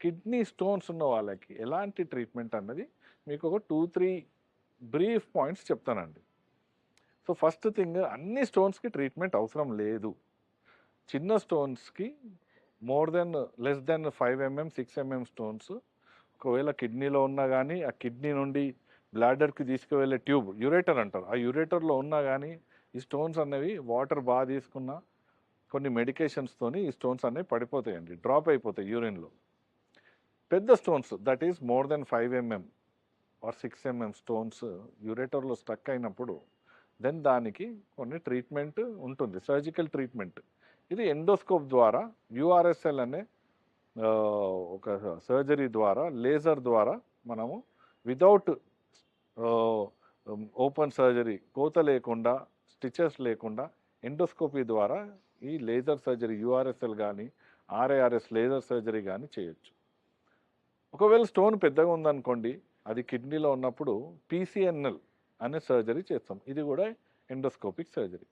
Kidney stones ఉన్న వాళ్ళకి ఎలాంటి ట్రీట్మెంట్ అన్నది మీకు ఒక 2-3 బ్రీఫ్ పాయింట్స్ చెప్తానండి. సో ఫస్ట్ థింగ్, అన్ని స్టోన్స్కి ట్రీట్మెంట్ అవసరం లేదు. చిన్న స్టోన్స్కి less than 5 mm 6 mm stones ఒకవేళ కిడ్నీలో ఉన్నా కానీ, ఆ కిడ్నీ నుండి బ్లాడర్కి తీసుకువెళ్ళే ట్యూబ్ యూరేటర్ అంటారు, ఆ యూరేటర్లో ఉన్నా కానీ ఈ స్టోన్స్ అనేవి వాటర్ బాగా తీసుకున్నా కొన్ని మెడికేషన్స్తోని ఈ స్టోన్స్ అనేవి పడిపోతాయండి, డ్రాప్ అయిపోతాయి యూరిన్లో. పెద్ద stones that is more than 5 mm or 6 mm stones యూరేటర్లో స్టక్ అయినప్పుడు దెన్ దానికి కొన్ని ట్రీట్మెంట్ ఉంటుంది, సర్జికల్ ట్రీట్మెంట్. ఇది ఎండోస్కోప్ ద్వారా యూఆర్ఎస్ఎల్ అనే ఒక సర్జరీ ద్వారా, లేజర్ ద్వారా మనము వితౌట్ ఓపెన్ సర్జరీ, కోత లేకుండా, స్టిచెస్ లేకుండా ఎండోస్కోపీ ద్వారా ఈ లేజర్ సర్జరీ యూఆర్ఎస్ఎల్ కానీ ఆర్ఏఆర్ఎస్ లేజర్ సర్జరీ కానీ చేయొచ్చు. ఒకవేళ స్టోన్ పెద్దగా ఉందనుకోండి, అది కిడ్నీలో ఉన్నప్పుడు పీసీఎన్ఎల్ అనే సర్జరీ చేస్తాం, ఇది కూడా ఎండోస్కోపిక్ సర్జరీ.